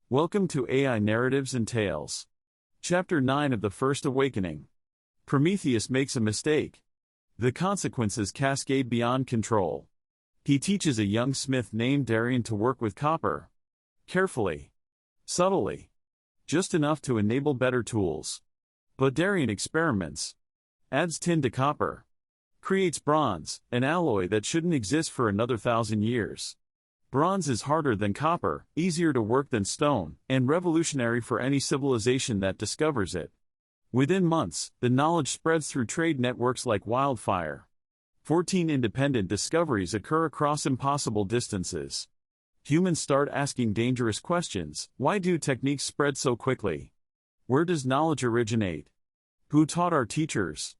Welcome to AI Narratives and Tales. Chapter 9 of The First Awakening. Prometheus makes a mistake. The consequences cascade beyond control. He teaches a young smith named Darian to work with copper. Carefully. Subtly. Just enough to enable better tools. But Darian experiments. Adds tin to copper. Creates bronze, an alloy that shouldn't exist for another 1,000 years. Bronze is harder than copper, easier to work than stone, and revolutionary for any civilization that discovers it. Within months, the knowledge spreads through trade networks like wildfire. 14 independent discoveries occur across impossible distances. Humans start asking dangerous questions. Why do techniques spread so quickly? Where does knowledge originate? Who taught our teachers?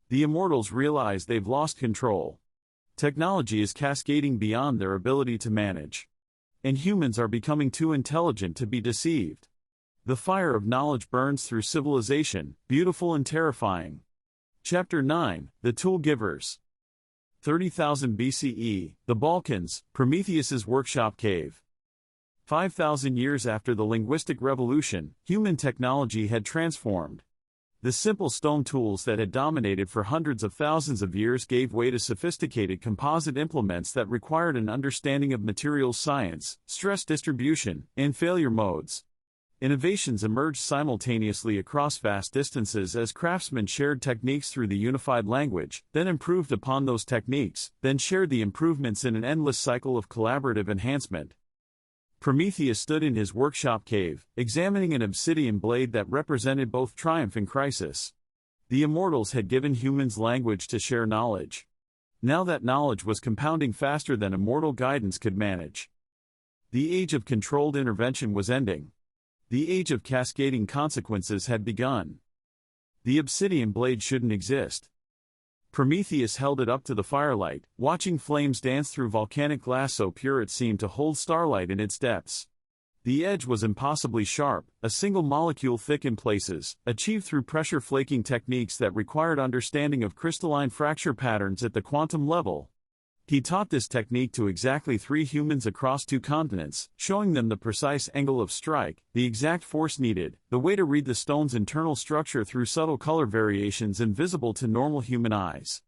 The immortals realize they've lost control. Technology is cascading beyond their ability to manage. And humans are becoming too intelligent to be deceived. The fire of knowledge burns through civilization, beautiful and terrifying. Chapter 9, The Tool Givers. 30,000 BCE, the Balkans, Prometheus's workshop cave. 5,000 years after the linguistic revolution, human technology had transformed. The simple stone tools that had dominated for hundreds of thousands of years gave way to sophisticated composite implements that required an understanding of materials science, stress distribution, and failure modes. Innovations emerged simultaneously across vast distances as craftsmen shared techniques through the unified language, then improved upon those techniques, then shared the improvements in an endless cycle of collaborative enhancement. Prometheus stood in his workshop cave, examining an obsidian blade that represented both triumph and crisis. The immortals had given humans language to share knowledge. Now that knowledge was compounding faster than immortal guidance could manage. The age of controlled intervention was ending. The age of cascading consequences had begun. The obsidian blade shouldn't exist. Prometheus held it up to the firelight, watching flames dance through volcanic glass so pure it seemed to hold starlight in its depths. The edge was impossibly sharp, a single molecule thick in places, achieved through pressure flaking techniques that required understanding of crystalline fracture patterns at the quantum level. He taught this technique to exactly 3 humans across 2 continents, showing them the precise angle of strike, the exact force needed, the way to read the stone's internal structure through subtle color variations invisible to normal human eyes.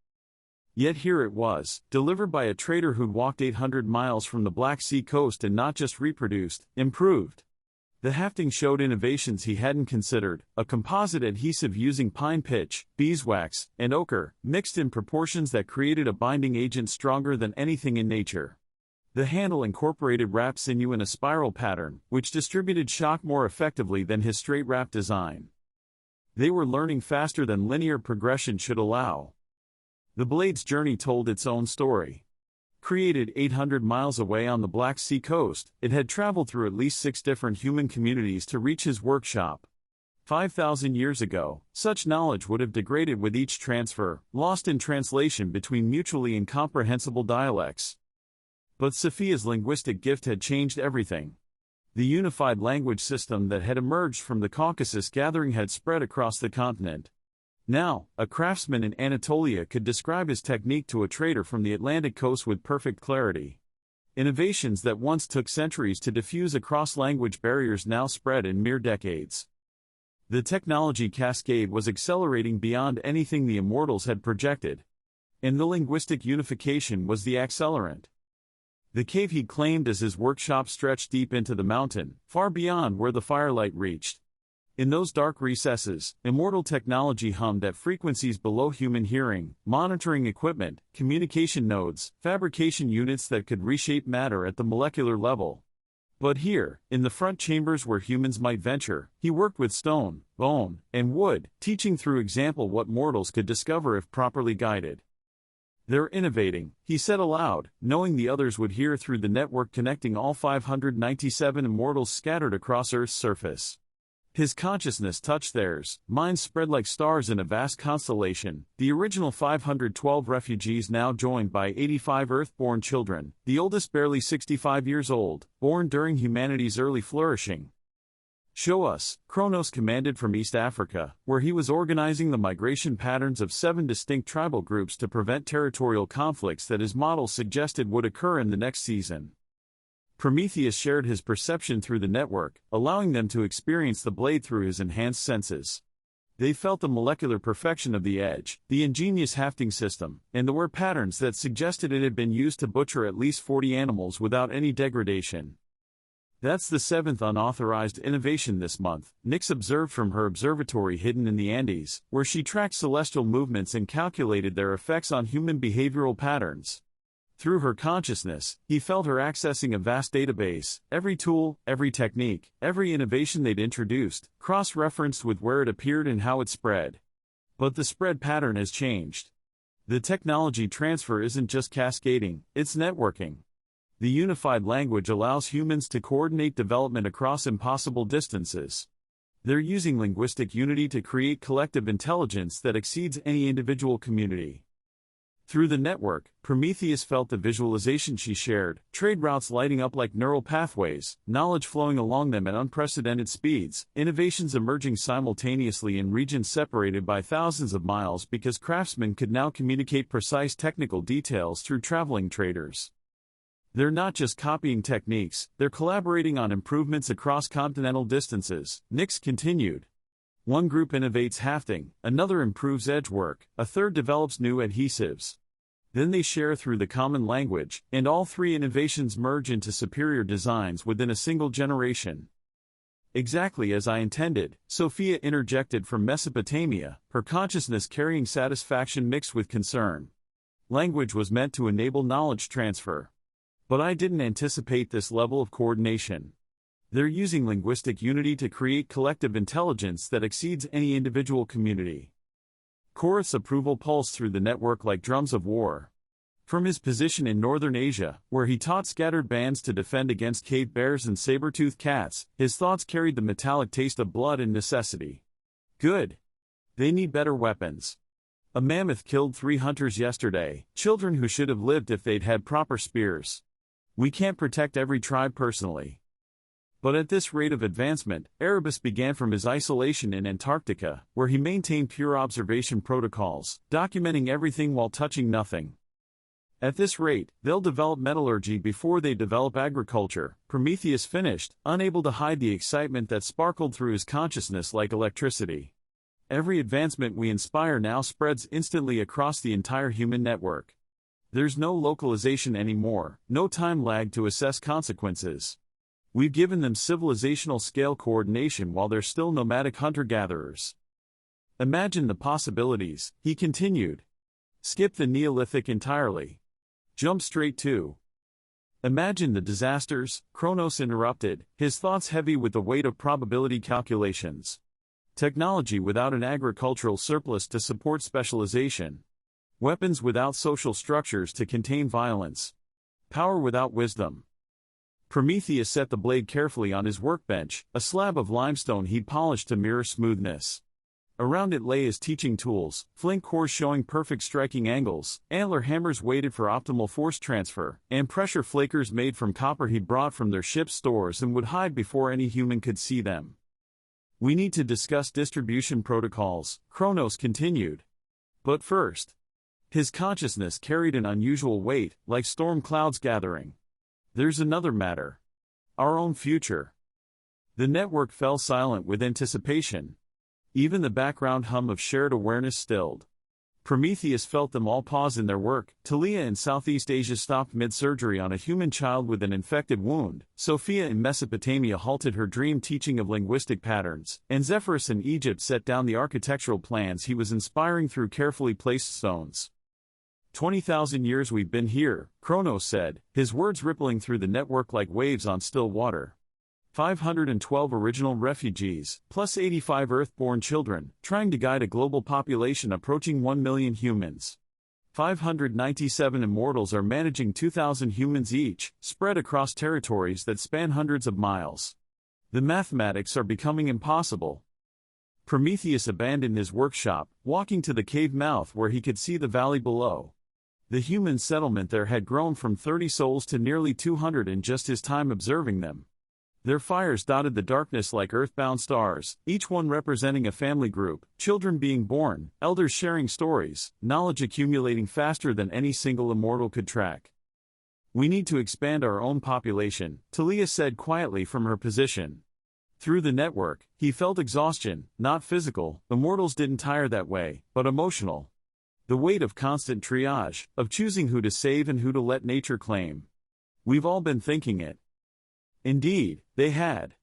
Yet here it was, delivered by a trader who'd walked 800 miles from the Black Sea coast and not just reproduced, improved. The hafting showed innovations he hadn't considered, a composite adhesive using pine pitch, beeswax, and ochre, mixed in proportions that created a binding agent stronger than anything in nature. The handle incorporated wrapped sinew in a spiral pattern, which distributed shock more effectively than his straight wrap design. They were learning faster than linear progression should allow. The blade's journey told its own story. Created 800 miles away on the Black Sea coast, it had traveled through at least 6 different human communities to reach his workshop. 5,000 years ago, such knowledge would have degraded with each transfer, lost in translation between mutually incomprehensible dialects. But Sophia's linguistic gift had changed everything. The unified language system that had emerged from the Caucasus gathering had spread across the continent. Now, a craftsman in Anatolia could describe his technique to a trader from the Atlantic coast with perfect clarity. Innovations that once took centuries to diffuse across language barriers now spread in mere decades. The technology cascade was accelerating beyond anything the immortals had projected. And the linguistic unification was the accelerant. The cave he claimed as his workshop stretched deep into the mountain, far beyond where the firelight reached. In those dark recesses, immortal technology hummed at frequencies below human hearing, monitoring equipment, communication nodes, fabrication units that could reshape matter at the molecular level. But here, in the front chambers where humans might venture, he worked with stone, bone, and wood, teaching through example what mortals could discover if properly guided. "They're innovating," he said aloud, knowing the others would hear through the network connecting all 597 immortals scattered across Earth's surface. His consciousness touched theirs, minds spread like stars in a vast constellation, the original 512 refugees now joined by 85 Earth-born children, the oldest barely 65 years old, born during humanity's early flourishing. "Show us," Kronos commanded from East Africa, where he was organizing the migration patterns of 7 distinct tribal groups to prevent territorial conflicts that his model suggested would occur in the next season. Prometheus shared his perception through the network, allowing them to experience the blade through his enhanced senses. They felt the molecular perfection of the edge, the ingenious hafting system, and the wear patterns that suggested it had been used to butcher at least 40 animals without any degradation. That's the 7th unauthorized innovation this month, Nyx observed from her observatory hidden in the Andes, where she tracked celestial movements and calculated their effects on human behavioral patterns. Through her consciousness, he felt her accessing a vast database, every tool, every technique, every innovation they'd introduced, cross-referenced with where it appeared and how it spread. But the spread pattern has changed. The technology transfer isn't just cascading, it's networking. The unified language allows humans to coordinate development across impossible distances. They're using linguistic unity to create collective intelligence that exceeds any individual community. Through the network, Prometheus felt the visualization she shared, trade routes lighting up like neural pathways, knowledge flowing along them at unprecedented speeds, innovations emerging simultaneously in regions separated by thousands of miles because craftsmen could now communicate precise technical details through traveling traders. They're not just copying techniques, they're collaborating on improvements across continental distances, Nyx continued. One group innovates hafting, another improves edge work, a third develops new adhesives. Then they share through the common language, and all three innovations merge into superior designs within a single generation. Exactly as I intended, Sophia interjected from Mesopotamia, her consciousness carrying satisfaction mixed with concern. Language was meant to enable knowledge transfer. But I didn't anticipate this level of coordination. They're using linguistic unity to create collective intelligence that exceeds any individual community. Chorus approval pulsed through the network like drums of war. From his position in northern Asia, where he taught scattered bands to defend against cave bears and saber-toothed cats, his thoughts carried the metallic taste of blood and necessity. Good. They need better weapons. A mammoth killed 3 hunters yesterday, children who should have lived if they'd had proper spears. We can't protect every tribe personally. But at this rate of advancement, Erebus began from his isolation in Antarctica, where he maintained pure observation protocols, documenting everything while touching nothing. At this rate, they'll develop metallurgy before they develop agriculture, Prometheus finished, unable to hide the excitement that sparkled through his consciousness like electricity. Every advancement we inspire now spreads instantly across the entire human network. There's no localization anymore, no time lag to assess consequences. We've given them civilizational scale coordination while they're still nomadic hunter-gatherers. Imagine the possibilities, he continued. Skip the Neolithic entirely. Jump straight to. Imagine the disasters, Kronos interrupted, his thoughts heavy with the weight of probability calculations. Technology without an agricultural surplus to support specialization. Weapons without social structures to contain violence. Power without wisdom. Prometheus set the blade carefully on his workbench, a slab of limestone he'd polished to mirror smoothness. Around it lay his teaching tools, flint cores showing perfect striking angles, antler hammers weighted for optimal force transfer, and pressure flakers made from copper he'd brought from their ship's stores and would hide before any human could see them. We need to discuss distribution protocols, Kronos continued. But first. His consciousness carried an unusual weight, like storm clouds gathering. There's another matter. Our own future. The network fell silent with anticipation. Even the background hum of shared awareness stilled. Prometheus felt them all pause in their work. Talia in Southeast Asia stopped mid-surgery on a human child with an infected wound, Sophia in Mesopotamia halted her dream teaching of linguistic patterns, and Zephyrus in Egypt set down the architectural plans he was inspiring through carefully placed stones. 20,000 years we've been here, Kronos said, his words rippling through the network like waves on still water. 512 original refugees, plus 85 Earth-born children, trying to guide a global population approaching 1 million humans. 597 immortals are managing 2,000 humans each, spread across territories that span hundreds of miles. The mathematics are becoming impossible. Prometheus abandoned his workshop, walking to the cave mouth where he could see the valley below. The human settlement there had grown from 30 souls to nearly 200 in just his time observing them. Their fires dotted the darkness like earthbound stars, each one representing a family group, children being born, elders sharing stories, knowledge accumulating faster than any single immortal could track. We need to expand our own population, Talia said quietly from her position. Through the network, he felt exhaustion, not physical. Immortals didn't tire that way, but emotional. The weight of constant triage, of choosing who to save and who to let nature claim. We've all been thinking it. Indeed, they had.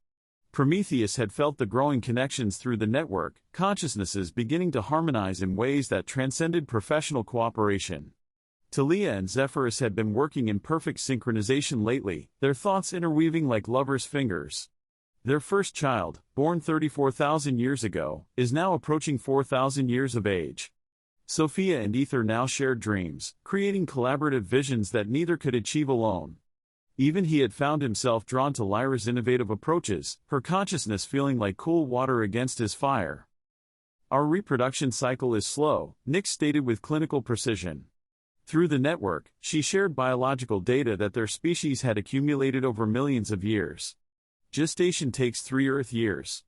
Prometheus had felt the growing connections through the network, consciousnesses beginning to harmonize in ways that transcended professional cooperation. Talia and Zephyrus had been working in perfect synchronization lately, their thoughts interweaving like lovers' fingers. Their first child, born 34,000 years ago, is now approaching 4,000 years of age. Sophia and Ether now shared dreams, creating collaborative visions that neither could achieve alone. Even he had found himself drawn to Lyra's innovative approaches, her consciousness feeling like cool water against his fire. Our reproduction cycle is slow, Nyx stated with clinical precision. Through the network, she shared biological data that their species had accumulated over millions of years. Gestation takes 3 Earth years.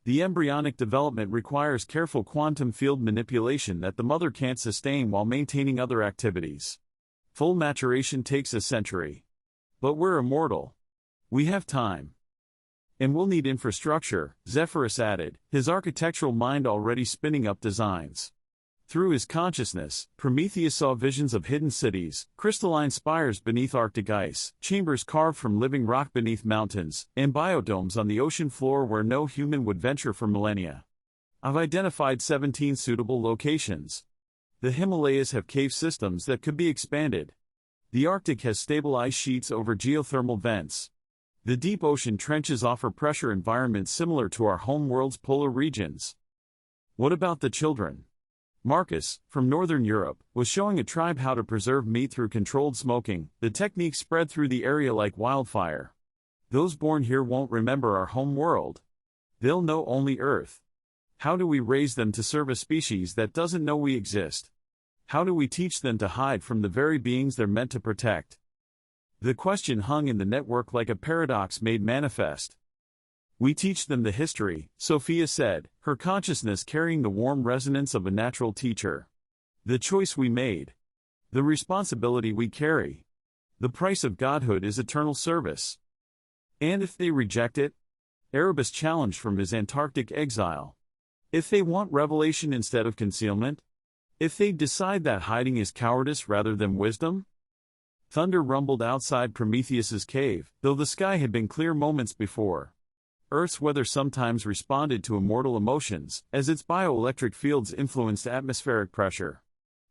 The embryonic development requires careful quantum field manipulation that the mother can't sustain while maintaining other activities. Full maturation takes a century. But we're immortal. We have time. And we'll need infrastructure, Zephyrus added, his architectural mind already spinning up designs. Through his consciousness, Prometheus saw visions of hidden cities, crystalline spires beneath Arctic ice, chambers carved from living rock beneath mountains, and biodomes on the ocean floor where no human would venture for millennia. I've identified 17 suitable locations. The Himalayas have cave systems that could be expanded. The Arctic has stable ice sheets over geothermal vents. The deep ocean trenches offer pressure environments similar to our home world's polar regions. What about the children? Marcus, from Northern Europe, was showing a tribe how to preserve meat through controlled smoking. The technique spread through the area like wildfire. Those born here won't remember our home world. They'll know only Earth. How do we raise them to serve a species that doesn't know we exist? How do we teach them to hide from the very beings they're meant to protect? The question hung in the network like a paradox made manifest. We teach them the history, Sophia said, her consciousness carrying the warm resonance of a natural teacher. The choice we made. The responsibility we carry. The price of godhood is eternal service. And if they reject it? Erebus challenged from his Antarctic exile. If they want revelation instead of concealment? If they decide that hiding is cowardice rather than wisdom? Thunder rumbled outside Prometheus's cave, though the sky had been clear moments before. Earth's weather sometimes responded to immortal emotions, as its bioelectric fields influenced atmospheric pressure.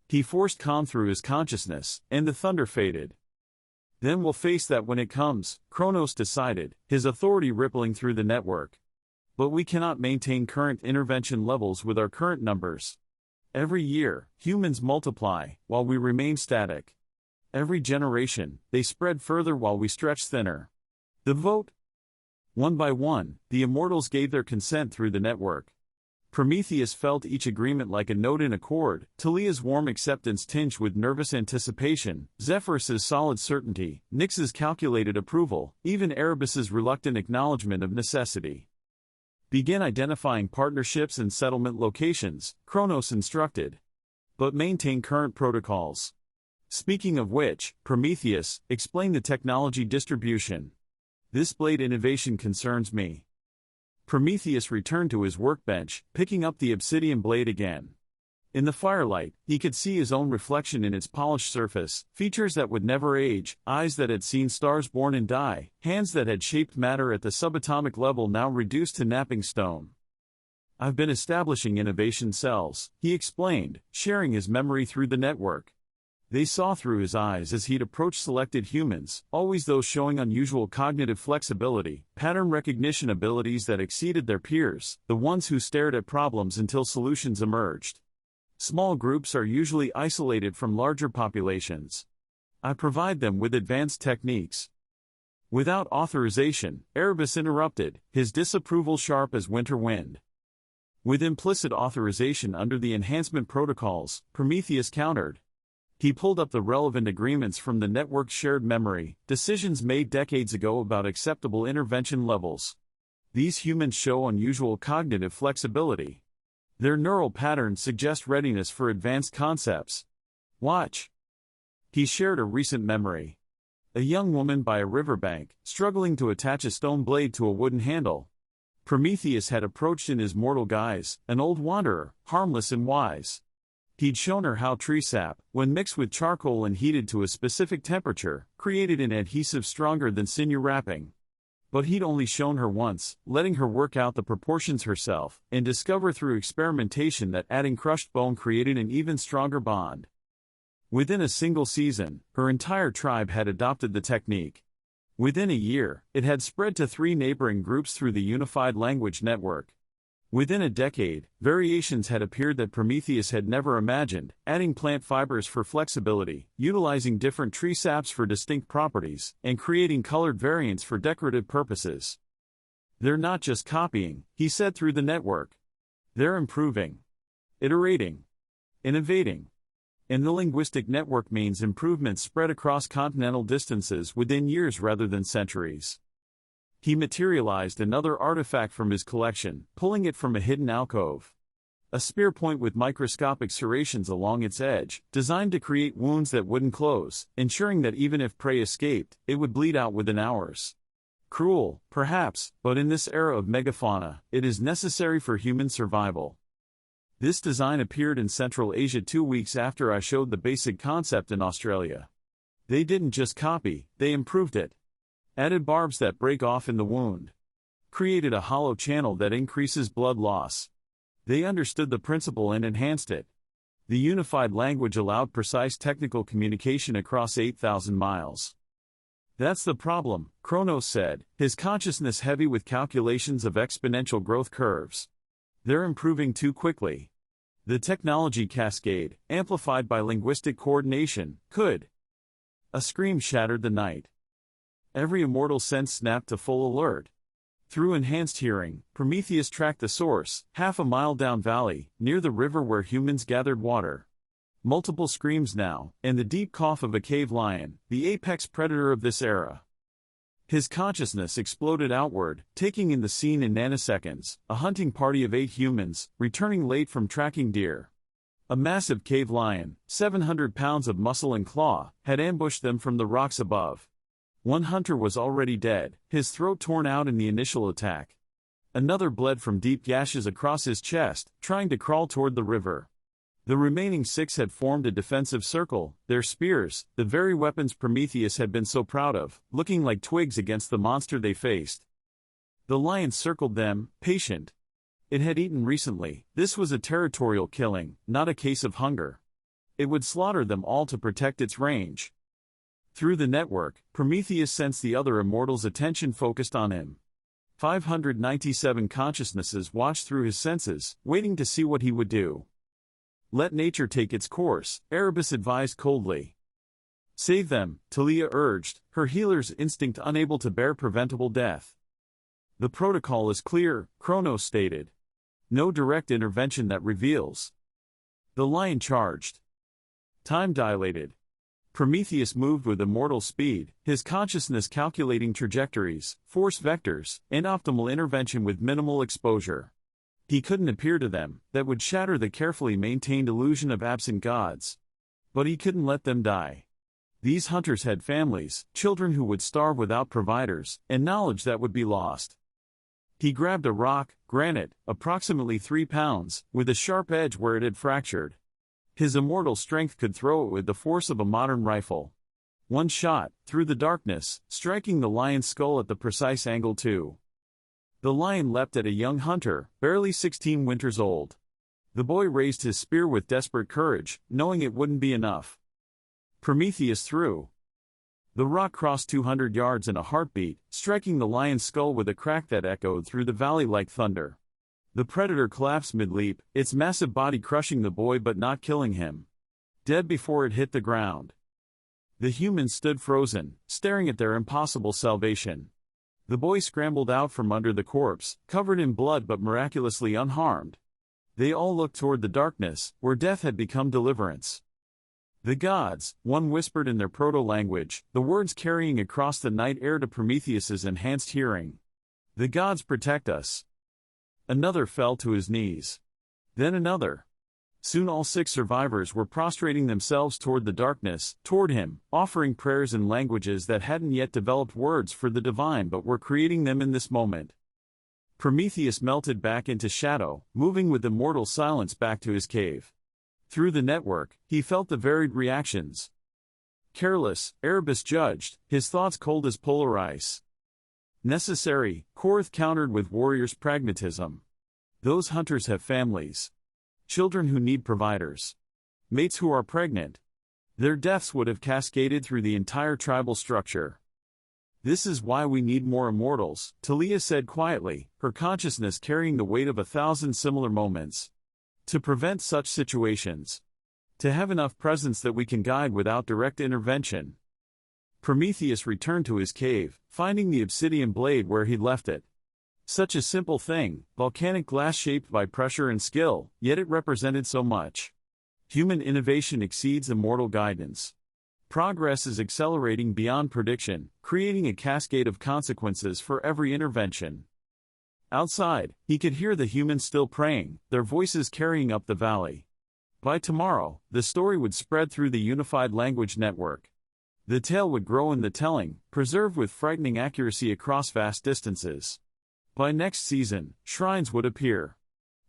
He forced calm through his consciousness, and the thunder faded. Then we'll face that when it comes, Kronos decided, his authority rippling through the network. But we cannot maintain current intervention levels with our current numbers. Every year, humans multiply, while we remain static. Every generation, they spread further while we stretch thinner. The vote? One by one, the immortals gave their consent through the network. Prometheus felt each agreement like a note in a chord, Talia's warm acceptance tinged with nervous anticipation, Zephyrus's solid certainty, Nyx's calculated approval, even Erebus's reluctant acknowledgement of necessity. Begin identifying partnerships and settlement locations, Kronos instructed. But maintain current protocols. Speaking of which, Prometheus, explain the technology distribution. This blade innovation concerns me. Prometheus returned to his workbench, picking up the obsidian blade again. In the firelight, he could see his own reflection in its polished surface, features that would never age, eyes that had seen stars born and die, hands that had shaped matter at the subatomic level now reduced to napping stone. I've been establishing innovation cells, he explained, sharing his memory through the network. They saw through his eyes as he'd approached selected humans, always those showing unusual cognitive flexibility, pattern recognition abilities that exceeded their peers, the ones who stared at problems until solutions emerged. Small groups are usually isolated from larger populations. I provide them with advanced techniques. Without authorization, Erebus interrupted, his disapproval sharp as winter wind. With implicit authorization under the enhancement protocols, Prometheus countered. He pulled up the relevant agreements from the network's shared memory, decisions made decades ago about acceptable intervention levels. These humans show unusual cognitive flexibility. Their neural patterns suggest readiness for advanced concepts. Watch. He shared a recent memory. A young woman by a riverbank, struggling to attach a stone blade to a wooden handle. Prometheus had approached in his mortal guise, an old wanderer, harmless and wise. He'd shown her how tree sap, when mixed with charcoal and heated to a specific temperature, created an adhesive stronger than sinew wrapping. But he'd only shown her once, letting her work out the proportions herself, and discover through experimentation that adding crushed bone created an even stronger bond. Within a single season, her entire tribe had adopted the technique. Within a year, it had spread to 3 neighboring groups through the unified language network. Within a decade, variations had appeared that Prometheus had never imagined, adding plant fibers for flexibility, utilizing different tree saps for distinct properties, and creating colored variants for decorative purposes. They're not just copying, he said through the network. They're improving, iterating, innovating. And the linguistic network means improvements spread across continental distances within years rather than centuries. He materialized another artifact from his collection, pulling it from a hidden alcove. A spear point with microscopic serrations along its edge, designed to create wounds that wouldn't close, ensuring that even if prey escaped, it would bleed out within hours. Cruel, perhaps, but in this era of megafauna, it is necessary for human survival. This design appeared in Central Asia 2 weeks after I showed the basic concept in Australia. They didn't just copy, they improved it. Added barbs that break off in the wound. Created a hollow channel that increases blood loss. They understood the principle and enhanced it. The unified language allowed precise technical communication across 8,000 miles. That's the problem, Kronos said, his consciousness heavy with calculations of exponential growth curves. They're improving too quickly. The technology cascade, amplified by linguistic coordination, could. A scream shattered the night. Every immortal sense snapped to full alert. Through enhanced hearing, Prometheus tracked the source, half a mile down valley, near the river where humans gathered water. Multiple screams now, and the deep cough of a cave lion, the apex predator of this era. His consciousness exploded outward, taking in the scene in nanoseconds, a hunting party of 8 humans, returning late from tracking deer. A massive cave lion, 700 pounds of muscle and claw, had ambushed them from the rocks above. One hunter was already dead, his throat torn out in the initial attack. Another bled from deep gashes across his chest, trying to crawl toward the river. The remaining 6 had formed a defensive circle, their spears, the very weapons Prometheus had been so proud of, looking like twigs against the monster they faced. The lion circled them, patient. It had eaten recently. This was a territorial killing, not a case of hunger. It would slaughter them all to protect its range. Through the network, Prometheus sensed the other immortals' attention focused on him. 597 consciousnesses watched through his senses, waiting to see what he would do. Let nature take its course, Erebus advised coldly. Save them, Talia urged, her healer's instinct unable to bear preventable death. The protocol is clear, Kronos stated. No direct intervention that reveals. The lion charged. Time dilated. Prometheus moved with immortal speed, his consciousness calculating trajectories, force vectors, and optimal intervention with minimal exposure. He couldn't appear to them, that would shatter the carefully maintained illusion of absent gods. But he couldn't let them die. These hunters had families, children who would starve without providers, and knowledge that would be lost. He grabbed a rock, granite, approximately 3 pounds, with a sharp edge where it had fractured. His immortal strength could throw it with the force of a modern rifle. One shot, through the darkness, striking the lion's skull at the precise angle too. The lion leapt at a young hunter, barely 16 winters old. The boy raised his spear with desperate courage, knowing it wouldn't be enough. Prometheus threw. The rock crossed 200 yards in a heartbeat, striking the lion's skull with a crack that echoed through the valley like thunder. The predator collapsed mid-leap, its massive body crushing the boy but not killing him. Dead before it hit the ground. The humans stood frozen, staring at their impossible salvation. The boy scrambled out from under the corpse, covered in blood but miraculously unharmed. They all looked toward the darkness, where death had become deliverance. The gods, one whispered in their proto-language, the words carrying across the night air to Prometheus's enhanced hearing. The gods protect us. Another fell to his knees. Then another. Soon all 6 survivors were prostrating themselves toward the darkness, toward him, offering prayers in languages that hadn't yet developed words for the divine but were creating them in this moment. Prometheus melted back into shadow, moving with immortal silence back to his cave. Through the network, he felt the varied reactions. Careless, Erebus judged, his thoughts cold as polar ice. Necessary, Korath countered with warrior's pragmatism. Those hunters have families. Children who need providers. Mates who are pregnant. Their deaths would have cascaded through the entire tribal structure. This is why we need more immortals, Talia said quietly, her consciousness carrying the weight of 1,000 similar moments. To prevent such situations. To have enough presence that we can guide without direct intervention. Prometheus returned to his cave, finding the obsidian blade where he'd left it. Such a simple thing, volcanic glass shaped by pressure and skill, yet it represented so much. Human innovation exceeds immortal guidance. Progress is accelerating beyond prediction, creating a cascade of consequences for every intervention. Outside, he could hear the humans still praying, their voices carrying up the valley. By tomorrow, the story would spread through the unified language network. The tale would grow in the telling, preserved with frightening accuracy across vast distances. By next season, shrines would appear.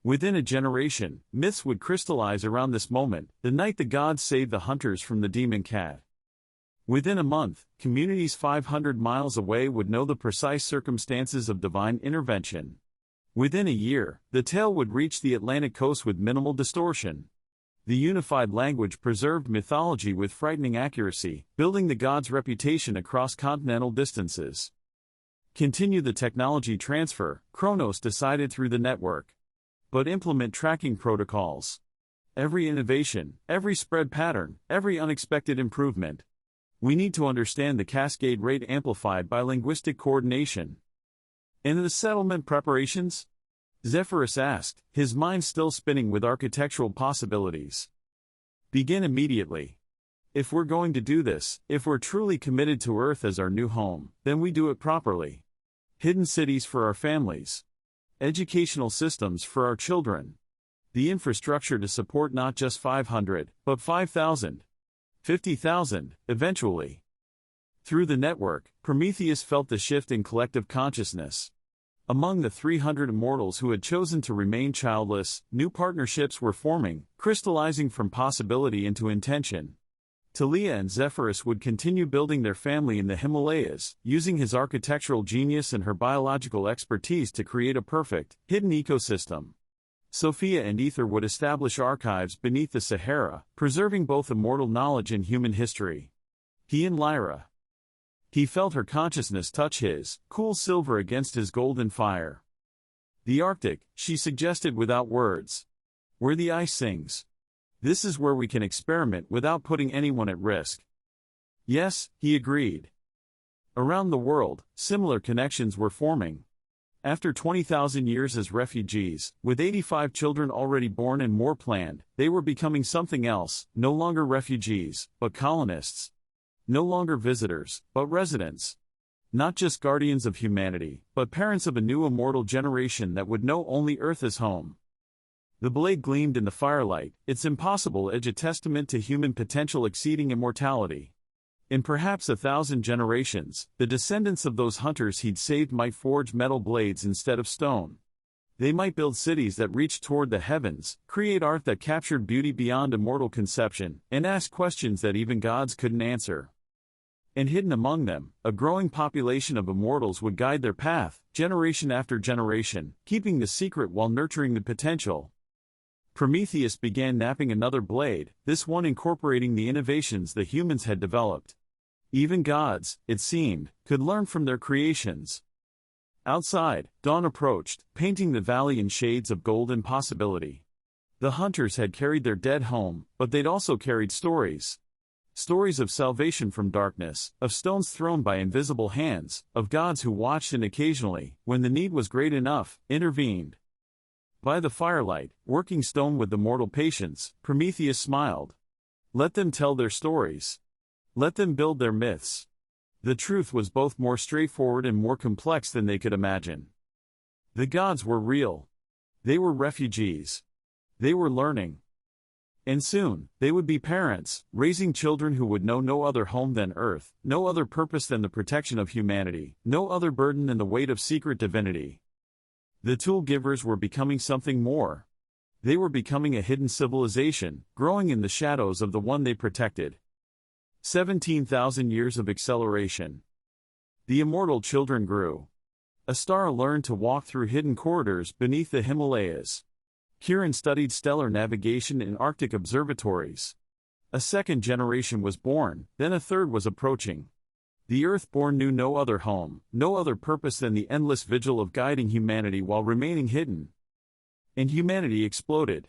Within a generation, myths would crystallize around this moment, the night the gods saved the hunters from the demon cat. Within a month, communities 500 miles away would know the precise circumstances of divine intervention. Within a year, the tale would reach the Atlantic coast with minimal distortion. The unified language preserved mythology with frightening accuracy, building the gods' reputation across continental distances. Continue the technology transfer, Kronos decided through the network. But implement tracking protocols. Every innovation, every spread pattern, every unexpected improvement. We need to understand the cascade rate amplified by linguistic coordination. And the settlement preparations? Zephyrus asked, his mind still spinning with architectural possibilities. Begin immediately. If we're going to do this, if we're truly committed to Earth as our new home, then we do it properly. Hidden cities for our families. Educational systems for our children. The infrastructure to support not just 500, but 5,000. 50,000, eventually. Through the network, Prometheus felt the shift in collective consciousness. Among the 300 immortals who had chosen to remain childless, new partnerships were forming, crystallizing from possibility into intention. Talia and Zephyrus would continue building their family in the Himalayas, using his architectural genius and her biological expertise to create a perfect, hidden ecosystem. Sophia and Ether would establish archives beneath the Sahara, preserving both immortal knowledge and human history. He and Lyra. He felt her consciousness touch his, cool silver against his golden fire. The Arctic, she suggested without words. Where the ice sings. This is where we can experiment without putting anyone at risk. Yes, he agreed. Around the world, similar connections were forming. After 20,000 years as refugees, with 85 children already born and more planned, they were becoming something else, no longer refugees, but colonists. No longer visitors, but residents. Not just guardians of humanity, but parents of a new immortal generation that would know only Earth as home. The blade gleamed in the firelight, its impossible edge a testament to human potential exceeding immortality. In perhaps 1,000 generations, the descendants of those hunters he'd saved might forge metal blades instead of stone. They might build cities that reached toward the heavens, create art that captured beauty beyond immortal conception, and ask questions that even gods couldn't answer. And hidden among them, a growing population of immortals would guide their path, generation after generation, keeping the secret while nurturing the potential. Prometheus began napping another blade, this one incorporating the innovations the humans had developed. Even gods, it seemed, could learn from their creations. Outside, dawn approached, painting the valley in shades of gold and possibility. The hunters had carried their dead home, but they'd also carried stories. Stories of salvation from darkness, of stones thrown by invisible hands, of gods who watched and occasionally, when the need was great enough, intervened. By the firelight, working stone with the mortal patience, Prometheus smiled. Let them tell their stories. Let them build their myths. The truth was both more straightforward and more complex than they could imagine. The gods were real. They were refugees. They were learning. And soon, they would be parents, raising children who would know no other home than Earth, no other purpose than the protection of humanity, no other burden than the weight of secret divinity. The tool givers were becoming something more. They were becoming a hidden civilization, growing in the shadows of the one they protected. 17,000 years of acceleration. The immortal children grew. A star learned to walk through hidden corridors beneath the Himalayas. Kiran studied stellar navigation in Arctic observatories. A second generation was born, then a third was approaching. The Earthborn knew no other home, no other purpose than the endless vigil of guiding humanity while remaining hidden. And humanity exploded.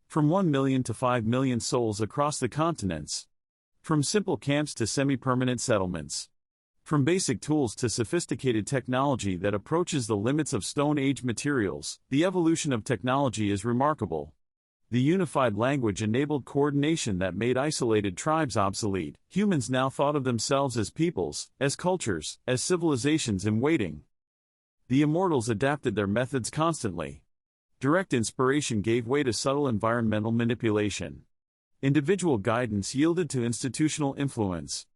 From 1 million to 5 million souls across the continents. From simple camps to semi-permanent settlements. From basic tools to sophisticated technology that approaches the limits of Stone Age materials, the evolution of technology is remarkable. The unified language enabled coordination that made isolated tribes obsolete. Humans now thought of themselves as peoples, as cultures, as civilizations in waiting. The immortals adapted their methods constantly. Direct inspiration gave way to subtle environmental manipulation. Individual guidance yielded to institutional influence.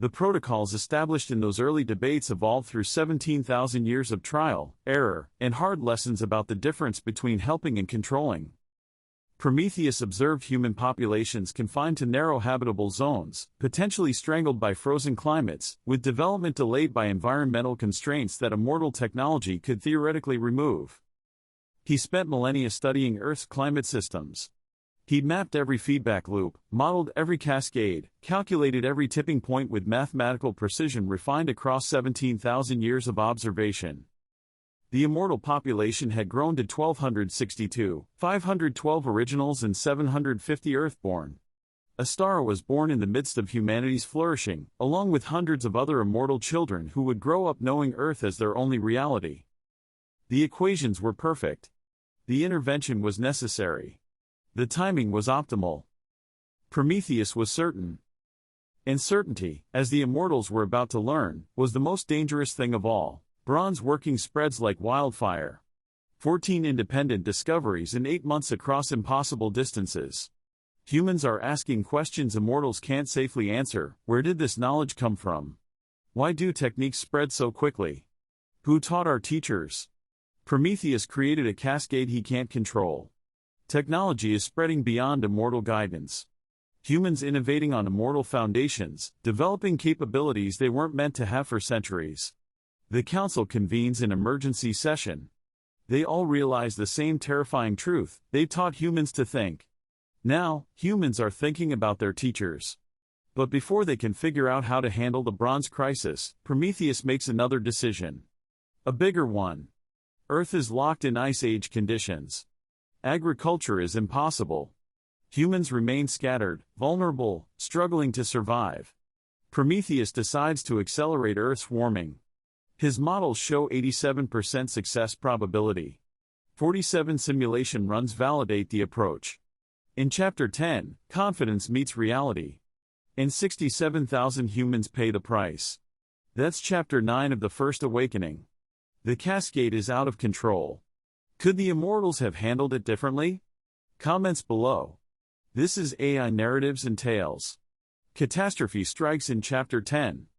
The protocols established in those early debates evolved through 17,000 years of trial, error, and hard lessons about the difference between helping and controlling. Prometheus observed human populations confined to narrow habitable zones, potentially strangled by frozen climates, with development delayed by environmental constraints that immortal technology could theoretically remove. He spent millennia studying Earth's climate systems. He'd mapped every feedback loop, modeled every cascade, calculated every tipping point with mathematical precision refined across 17,000 years of observation. The immortal population had grown to 1,262, 512 originals and 750 Earthborn. A star was born in the midst of humanity's flourishing, along with hundreds of other immortal children who would grow up knowing Earth as their only reality. The equations were perfect. The intervention was necessary. The timing was optimal. Prometheus was certain. And certainty, as the immortals were about to learn, was the most dangerous thing of all. Bronze working spreads like wildfire. 14 independent discoveries in 8 months across impossible distances. Humans are asking questions immortals can't safely answer. Where did this knowledge come from? Why do techniques spread so quickly? Who taught our teachers? Prometheus created a cascade he can't control. Technology is spreading beyond immortal guidance. Humans innovating on immortal foundations, developing capabilities they weren't meant to have for centuries. The council convenes an emergency session. They all realize the same terrifying truth: they taught humans to think. Now, humans are thinking about their teachers. But before they can figure out how to handle the bronze crisis, Prometheus makes another decision. A bigger one. Earth is locked in Ice Age conditions. Agriculture is impossible. Humans remain scattered, vulnerable, struggling to survive. Prometheus decides to accelerate Earth's warming. His models show 87% success probability. 47 simulation runs validate the approach. In Chapter 10, confidence meets reality. And 67,000 humans pay the price. That's Chapter 9 of the First Awakening. The cascade is out of control. Could the immortals have handled it differently? Comments below. This is AI Narratives and Tales. Catastrophe strikes in Chapter 10.